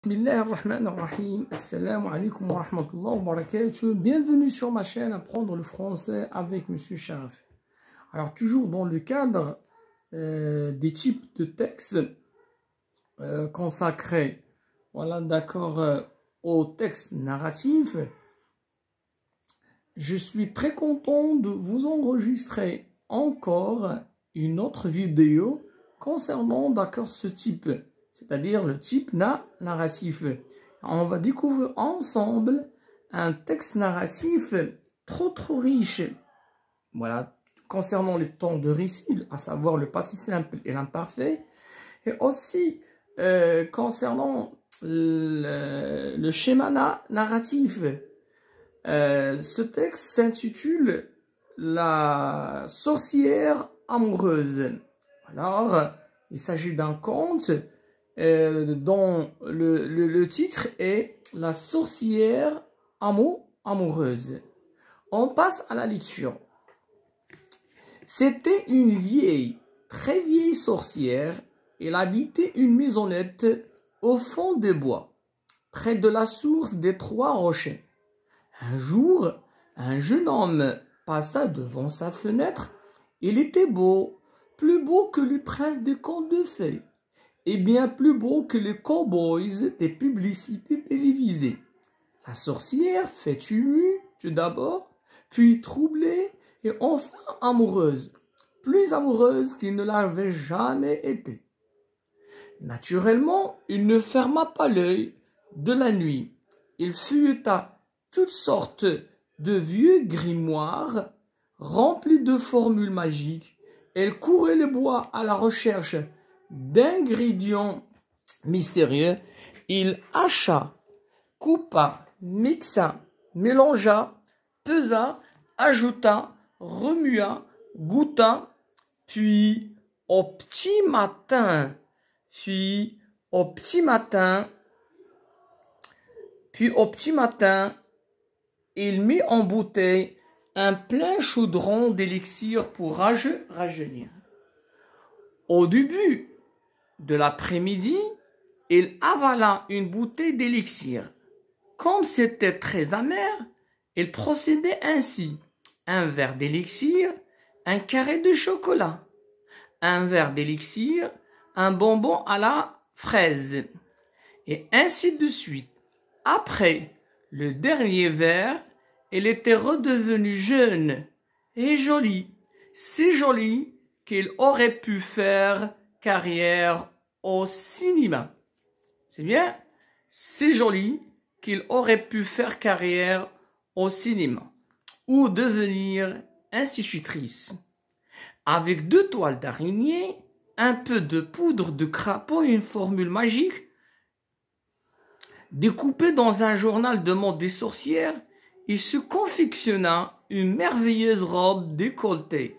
Bismillahirrahmanirrahim. Assalamu alaikum wa rahmatullahi wa barakatuh. Bienvenue sur ma chaîne Apprendre le français avec Monsieur Sharaf. Alors, toujours dans le cadre des types de textes consacrés, voilà, d'accord, au texte narratif, je suis très content de vous enregistrer encore une autre vidéo concernant, d'accord, ce type, c'est-à-dire le type narratif. On va découvrir ensemble un texte narratif trop riche, voilà, concernant les temps de récit, à savoir le passé simple et l'imparfait, et aussi concernant le schéma narratif. Ce texte s'intitule La sorcière amoureuse. Alors, il s'agit d'un conte dont le titre est La sorcière amoureuse. On passe à la lecture. C'était une vieille, très vieille sorcière. Elle habitait une maisonnette au fond des bois, près de la source des trois rochers. Un jour, un jeune homme passa devant sa fenêtre. Il était beau, plus beau que le prince des contes de fées, et bien plus beau que les cowboys des publicités télévisées. La sorcière fut émue tout d'abord, puis troublée et enfin amoureuse, plus amoureuse qu'il ne l'avait jamais été. Naturellement, il ne ferma pas l'œil de la nuit. Il feuilleta toutes sortes de vieux grimoires remplis de formules magiques. Elle courait les bois à la recherche d'ingrédients mystérieux. Il hacha, coupa, mixa, mélangea, pesa, ajouta, remua, goûta, puis au petit matin, il mit en bouteille un plein chaudron d'élixir pour rajeunir. Au début de l'après-midi, il avala une bouteille d'élixir. Comme c'était très amer, il procédait ainsi: un verre d'élixir, un carré de chocolat, un verre d'élixir, un bonbon à la fraise, et ainsi de suite. Après le dernier verre, elle était redevenue jeune et jolie, si jolie qu'il aurait pu faire carrière au cinéma. C'est bien? Si jolie qu'il aurait pu faire carrière au cinéma ou devenir institutrice. Avec 2 toiles d'araignée, un peu de poudre de crapaud et une formule magique, découpée dans un journal de mode des sorcières, il se confectionna une merveilleuse robe décolletée,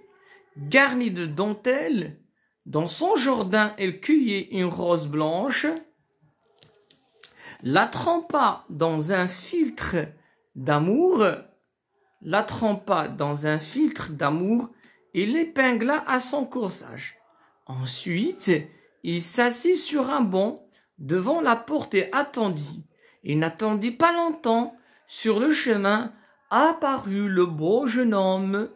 garnie de dentelles. Dans son jardin, elle cueillit une rose blanche, la trempa dans un filtre d'amour, et l'épingla à son corsage. Ensuite, il s'assit sur un banc devant la porte et attendit. Il n'attendit pas longtemps. Sur le chemin apparut le beau jeune homme,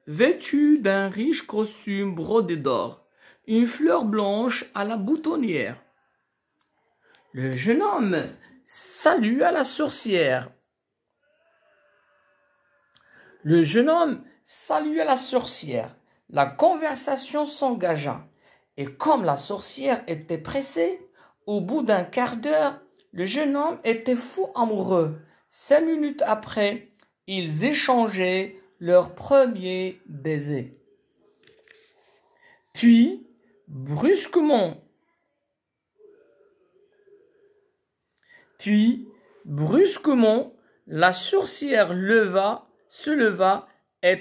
vêtu d'un riche costume brodé d'or, une fleur blanche à la boutonnière. Le jeune homme salua la sorcière. La conversation s'engagea, et comme la sorcière était pressée, au bout d'un quart d'heure, le jeune homme était fou amoureux. 5 minutes après, ils échangeaient leur premier baiser. Puis, brusquement, la sorcière se leva et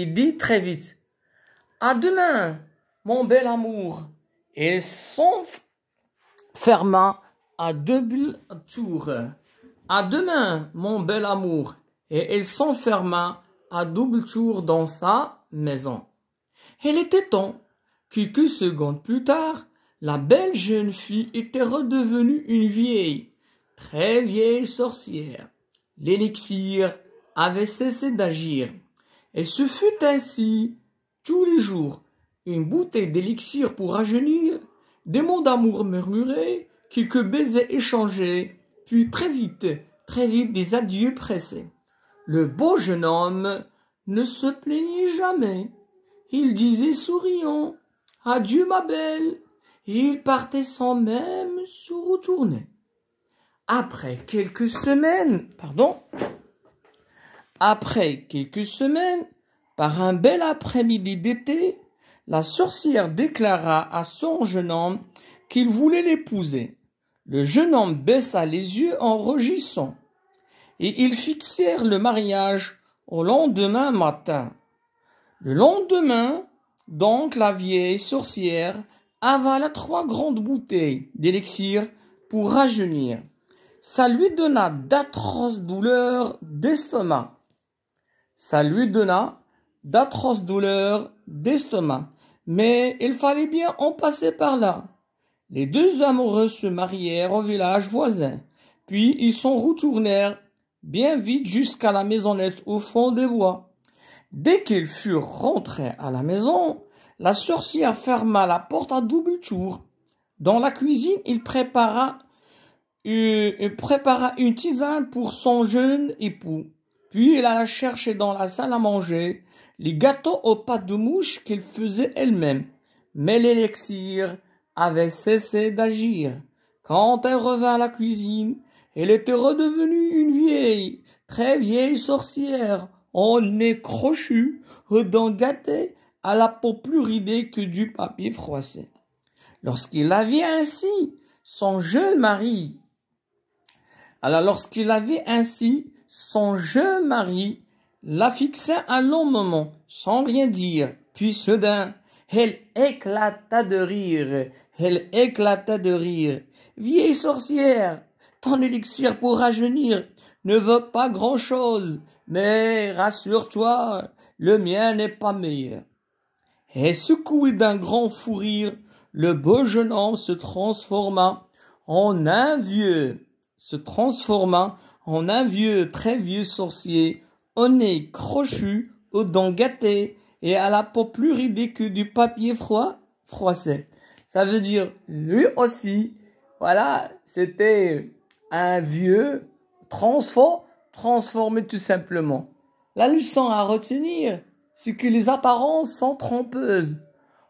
dit très vite: À demain, mon bel amour. Et s'enferma à double tour. À demain, mon bel amour. Et elle s'enferma à double tour dans sa maison. Il était temps, quelques secondes plus tard, la belle jeune fille était redevenue une vieille, très vieille sorcière. L'élixir avait cessé d'agir. Et ce fut ainsi, tous les jours, une bouteille d'élixir pour rajeunir, des mots d'amour murmurés, quelques baisers échangés, puis très vite, des adieux pressés. Le beau jeune homme ne se plaignait jamais. Il disait souriant, « Adieu ma belle », et il partait sans même se retourner. Après quelques semaines, par un bel après-midi d'été, la sorcière déclara à son jeune homme qu'il voulait l'épouser. Le jeune homme baissa les yeux en rougissant, et ils fixèrent le mariage au lendemain matin. Le lendemain, donc, la vieille sorcière avala 3 grandes bouteilles d'élixir pour rajeunir. Ça lui donna d'atroces douleurs d'estomac. Mais il fallait bien en passer par là. Les 2 amoureux se marièrent au village voisin, puis ils s'en retournèrent bien vite jusqu'à la maisonnette au fond des bois. Dès qu'ils furent rentrés à la maison, la sorcière ferma la porte à double tour. Dans la cuisine, il prépara une tisane pour son jeune époux. Puis elle alla chercher dans la salle à manger les gâteaux aux pâtes de mouche qu'elle faisait elle-même. Mais l'élixir avait cessé d'agir. Quand elle revint à la cuisine, elle était redevenue une vieille, très vieille sorcière, au nez crochu, aux dents gâtées, à la peau plus ridée que du papier froissé. Lorsqu'il la vit ainsi, son jeune mari la fixa un long moment, sans rien dire, puis soudain, elle éclata de rire. Vieille sorcière, ton élixir pour rajeunir ne veut pas grand-chose, mais rassure-toi, le mien n'est pas meilleur. Et secoué d'un grand fou rire, le beau jeune homme se transforma en un vieux, très vieux sorcier, au nez crochu, aux dents gâtées et à la peau plus ridée que du papier froissé. Ça veut dire, lui aussi, voilà, c'était un vieux transformé tout simplement. La leçon à retenir, c'est que les apparences sont trompeuses.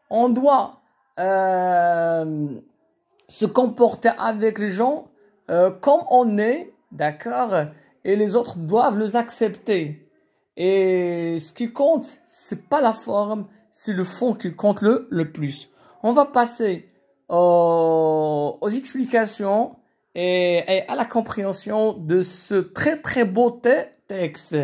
On doit se comporter avec les gens comme on est, d'accord, et les autres doivent les accepter. Et ce qui compte, c'est pas la forme, c'est le fond qui compte le plus. On va passer aux explications et à la compréhension de ce très très beau texte.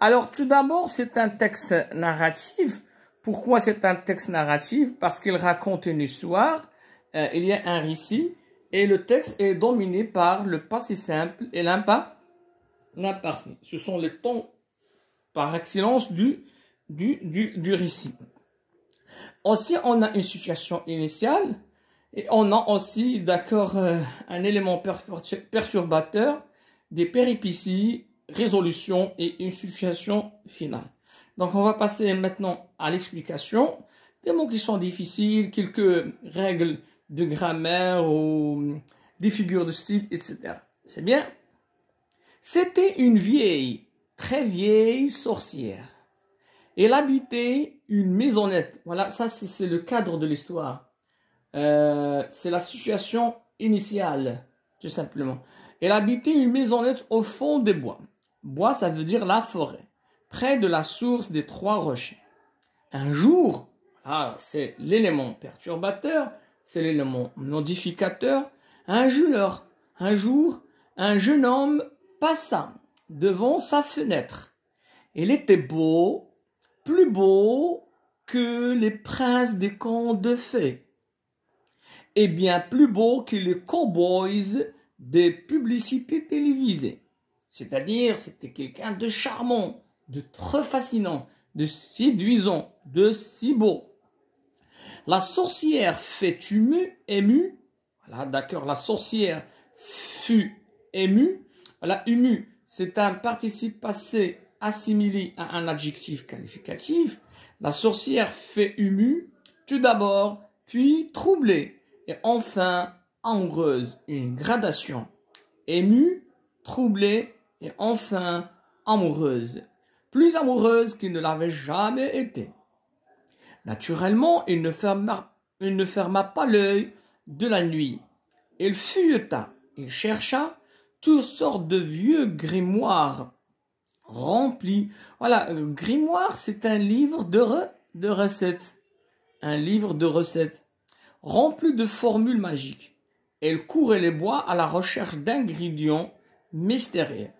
Alors tout d'abord, c'est un texte narratif. Pourquoi c'est un texte narratif? Parce qu'il raconte une histoire, il y a un récit, et le texte est dominé par le passé simple et l'imparfait. Ce sont les tons par excellence du récit. Aussi, on a une situation initiale et on a aussi, d'accord, un élément perturbateur, des péripéties, résolution et une situation finale. Donc, on va passer maintenant à l'explication des mots qui sont difficiles, quelques règles de grammaire ou des figures de style, etc. C'est bien? C'était une vieille, très vieille sorcière. Elle habitait une maisonnette. Voilà, ça c'est le cadre de l'histoire. C'est la situation initiale, tout simplement. Elle habitait une maisonnette au fond des bois. Bois, ça veut dire la forêt, près de la source des 3 rochers. Un jour, c'est l'élément perturbateur, c'est l'élément modificateur. Un jour, un jeune homme passa devant sa fenêtre. Il était beau, plus beau que les princes des contes de fées, et bien plus beau que les cowboys des publicités télévisées. C'est-à-dire, c'était quelqu'un de charmant, de très fascinant, de séduisant, de si beau. La sorcière fait émue. Voilà, d'accord, la sorcière fut émue. Voilà, émue, c'est un participe passé assimilé à un adjectif qualificatif. La sorcière fait émue, tout d'abord, puis troublée, et enfin amoureuse. Une gradation. Émue, troublée, et enfin amoureuse. Plus amoureuse qu'il ne l'avait jamais été. Naturellement, il ne ferma pas l'œil de la nuit. Il fuyeta, il chercha toutes sortes de vieux grimoires remplis. Voilà, le grimoire, c'est un livre de recettes. Un livre de recettes rempli de formules magiques. Elle courait les bois à la recherche d'ingrédients mystérieux.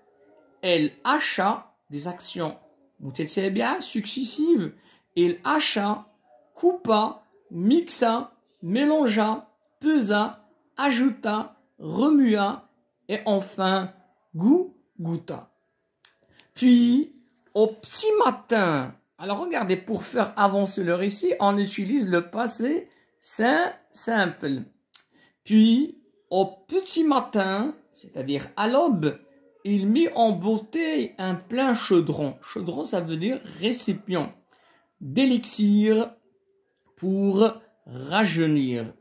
Elle hacha des actions bien successives. Il hacha, coupa, mixa, mélangea, pesa, ajouta, remua et enfin goûta. Puis, au petit matin, alors regardez, pour faire avancer le récit, on utilise le passé simple. Puis, au petit matin, c'est-à-dire à l'aube, il mit en bouteille un plein chaudron. Chaudron, ça veut dire récipient d'élixir pour rajeunir.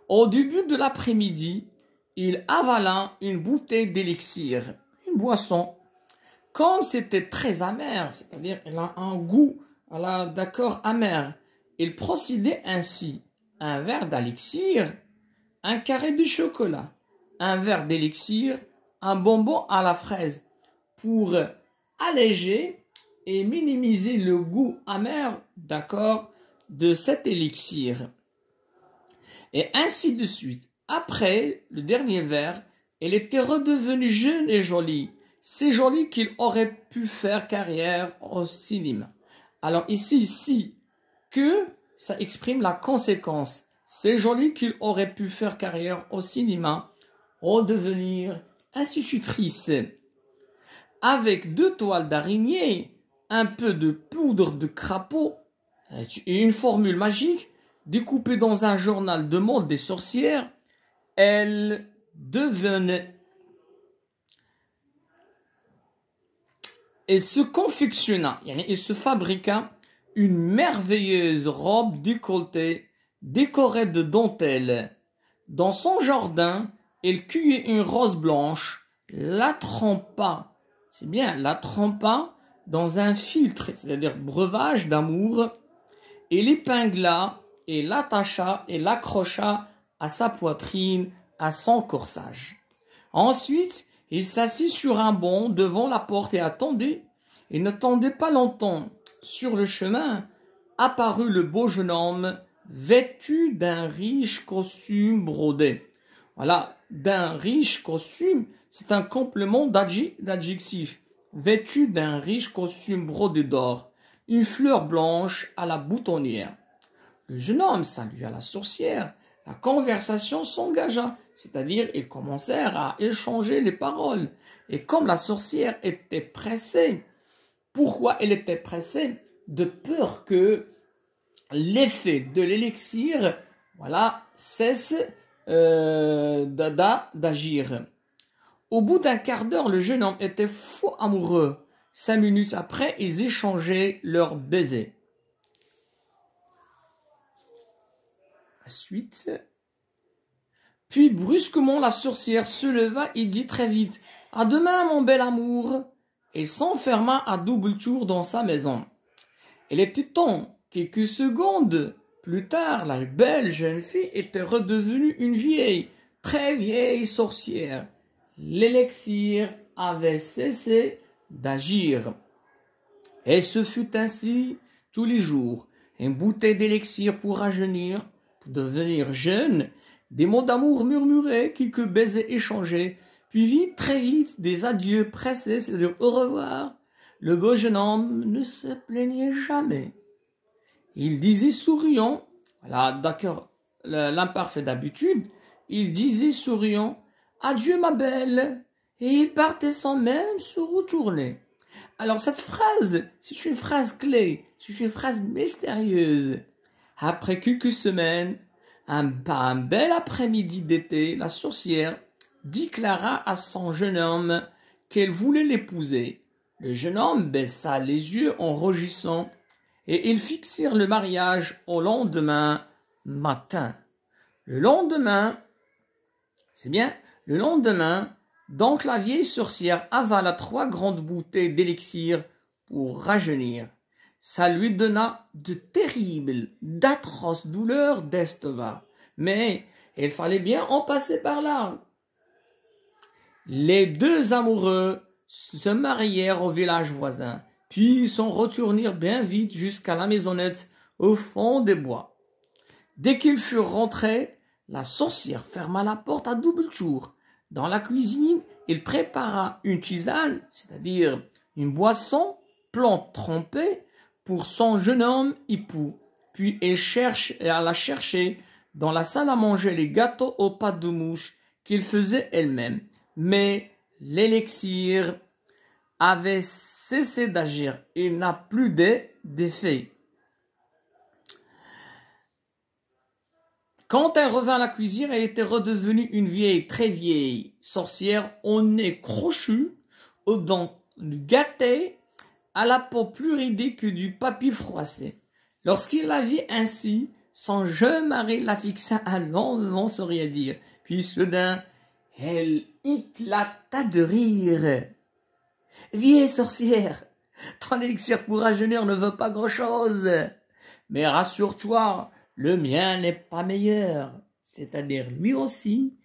Au début de l'après-midi, il avala une bouteille d'élixir, une boisson. Comme c'était très amer, c'est-à-dire elle a un goût, d'accord, amer, il procédait ainsi. Un verre d'élixir, un carré de chocolat, un verre d'élixir, un bonbon à la fraise pour alléger et minimiser le goût amer, d'accord, de cet élixir. Et ainsi de suite. Après le dernier verre, elle était redevenue jeune et jolie. C'est joli qu'il aurait pu faire carrière au cinéma. Alors ici, que, ça exprime la conséquence. C'est joli qu'il aurait pu faire carrière au cinéma, redevenir institutrice. Avec 2 toiles d'araignée, un peu de poudre de crapaud et une formule magique découpée dans un journal de mode des sorcières, elle devenait et se confectionna, il se fabriqua une merveilleuse robe décolletée décorée de dentelles. Dans son jardin, elle cueillit une rose blanche, la trempa, c'est bien, la trempa dans un filtre, c'est-à-dire breuvage d'amour, et l'épingla et l'attacha et l'accrocha à sa poitrine, à son corsage. Ensuite, il s'assit sur un banc devant la porte et attendait. Il n'attendait pas longtemps. Sur le chemin, apparut le beau jeune homme, vêtu d'un riche costume brodé. Voilà, d'un riche costume, c'est un complément d'adjectif. Vêtu d'un riche costume brodé d'or, une fleur blanche à la boutonnière. Le jeune homme salua la sorcière. La conversation s'engagea, c'est-à-dire ils commencèrent à échanger les paroles. Et comme la sorcière était pressée, pourquoi elle était pressée? De peur que l'effet de l'élixir, voilà, cesse d'agir. Au bout d'un quart d'heure, le jeune homme était fou amoureux. 5 minutes après, ils échangeaient leurs baisers. Suite. Puis brusquement la sorcière se leva et dit très vite: à demain mon bel amour, et s'enferma à double tour dans sa maison. Il était temps, quelques secondes plus tard, la belle jeune fille était redevenue une vieille, très vieille sorcière. L'élixir avait cessé d'agir. Et ce fut ainsi tous les jours. Une bouteille d'élixir pour rajeunir, pour devenir jeune, des mots d'amour murmurés, quelques baisers échangés, puis vite, très vite, des adieux pressés, c'est-à-dire au revoir. Le beau jeune homme ne se plaignait jamais. Il disait souriant, voilà, d'accord, l'imparfait d'habitude, il disait souriant: adieu ma belle, et il partait sans même se retourner. Alors cette phrase, c'est une phrase clé, c'est une phrase mystérieuse. Après quelques semaines, par un bel après-midi d'été, la sorcière déclara à son jeune homme qu'elle voulait l'épouser. Le jeune homme baissa les yeux en rougissant et ils fixèrent le mariage au lendemain matin. Le lendemain, donc la vieille sorcière avala 3 grandes bouteilles d'élixir pour rajeunir. Ça lui donna de terribles, d'atroces douleurs d'estomac. Mais il fallait bien en passer par là. Les 2 amoureux se marièrent au village voisin, puis s'en retournèrent bien vite jusqu'à la maisonnette au fond des bois. Dès qu'ils furent rentrés, la sorcière ferma la porte à double tour. Dans la cuisine, il prépara une tisane, c'est-à-dire une boisson, plante trempée, pour son jeune homme époux. Puis elle alla chercher dans la salle à manger les gâteaux aux pâtes de mouche qu'il faisait elle-même. Mais l'élixir avait cessé d'agir. Il n'a plus d'effet. Quand elle revint à la cuisine, elle était redevenue une vieille, très vieille sorcière au nez crochu, aux dents gâtées, à la peau plus ridée que du papier froissé. Lorsqu'il la vit ainsi, son jeune mari la fixa un long moment sans rien dire. Puis soudain, elle éclata de rire. « Vieille sorcière, ton élixir pour rajeunir ne veut pas grand-chose. Mais rassure-toi, le mien n'est pas meilleur. » C'est-à-dire lui aussi,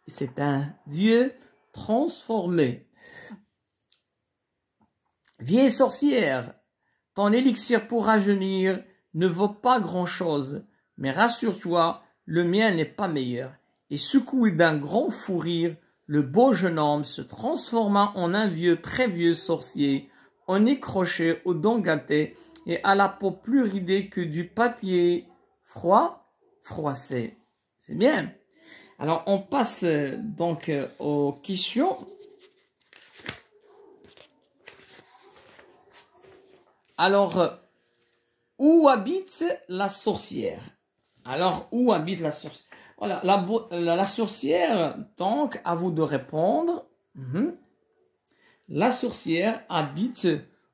c'est un vieux transformé. « Vieille sorcière, ton élixir pour rajeunir ne vaut pas grand-chose. Mais rassure-toi, le mien n'est pas meilleur. » Et secoué d'un grand fou rire, le beau jeune homme se transforma en un vieux, très vieux sorcier, en écroché aux dents gâtées et à la peau plus ridée que du papier froissé. C'est bien. Alors, on passe donc aux questions. Alors, où habite la sorcière? Alors, où habite la sorcière? Voilà, la sorcière, donc, à vous de répondre. La sorcière habite,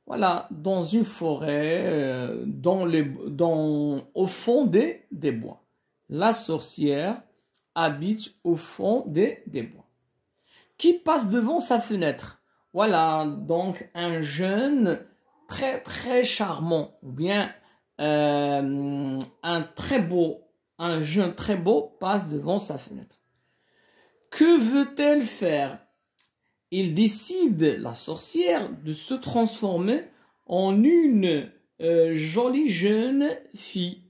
voilà, dans une forêt, au fond des bois. La sorcière habite au fond des bois. Qui passe devant sa fenêtre? Voilà, donc, un jeune très, très charmant, ou bien un jeune très beau passe devant sa fenêtre. Que veut-elle faire? Il décide, la sorcière, de se transformer en une jolie jeune fille.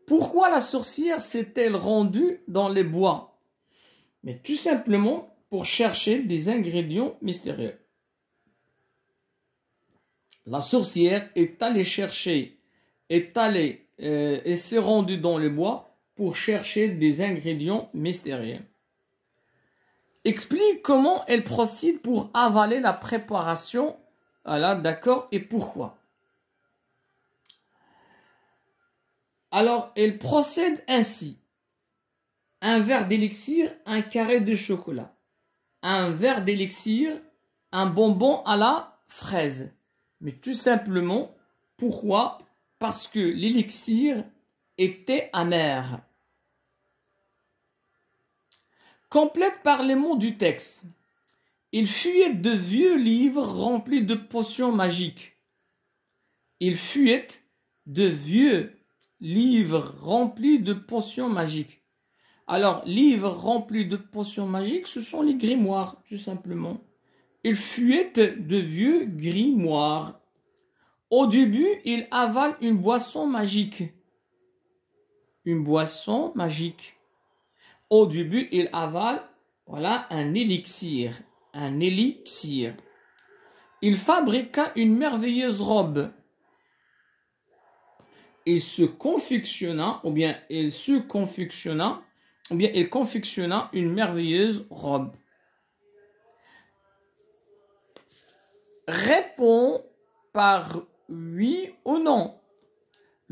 Pourquoi la sorcière s'est-elle rendue dans les bois? Mais tout simplement pour chercher des ingrédients mystérieux. La sorcière est allée et s'est rendue dans les bois pour chercher des ingrédients mystérieux. Explique comment elle procède pour avaler la préparation. Voilà, d'accord, et pourquoi. Alors, elle procède ainsi. Un verre d'élixir, un carré de chocolat. Un verre d'élixir, un bonbon à la fraise. Mais tout simplement, pourquoi? Parce que l'élixir était amer. Complète par les mots du texte. Il fuyait de vieux livres remplis de potions magiques. Il fuyait de vieux livres remplis de potions magiques. Alors, livres remplis de potions magiques, ce sont les grimoires, tout simplement. Il fuyait de vieux grimoires. Au début, il avale une boisson magique. Une boisson magique. Au début, il avale, voilà, un élixir. Un élixir. Il fabriqua une merveilleuse robe. Il confectionna une merveilleuse robe. Réponds par oui ou non.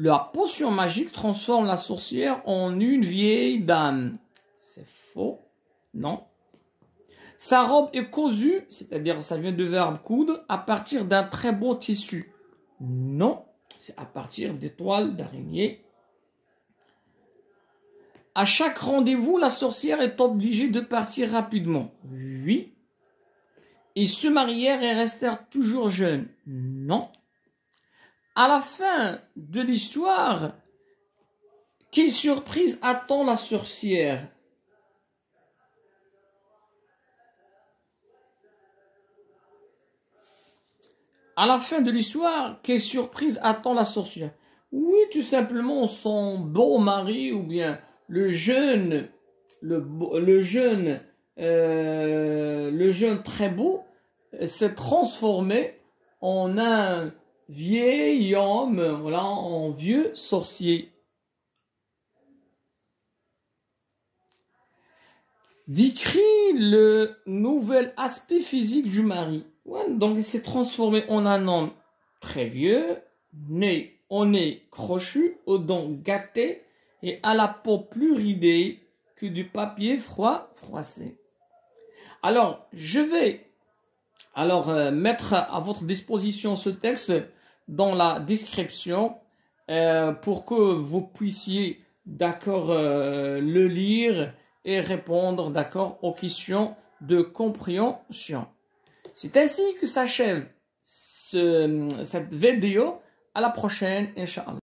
La potion magique transforme la sorcière en une vieille dame. C'est faux. Non. Sa robe est cousue, c'est-à-dire ça vient du verbe coudre, à partir d'un très beau tissu. Non. C'est à partir des toiles d'araignée. À chaque rendez-vous, la sorcière est obligée de partir rapidement. Oui. Ils se marièrent et restèrent toujours jeunes. Non. À la fin de l'histoire, quelle surprise attend la sorcière? À la fin de l'histoire, quelle surprise attend la sorcière? Oui, tout simplement son beau mari ou bien le jeune très beau s'est transformé en un vieil homme, voilà, en vieux sorcier. Décrit le nouvel aspect physique du mari. Ouais, donc il s'est transformé en un homme très vieux, au nez crochu, aux dents gâtées et à la peau plus ridée que du papier froissé. Alors, je vais mettre à votre disposition ce texte dans la description pour que vous puissiez le lire et répondre aux questions de compréhension. C'est ainsi que s'achève cette vidéo. À la prochaine, Inch'Allah.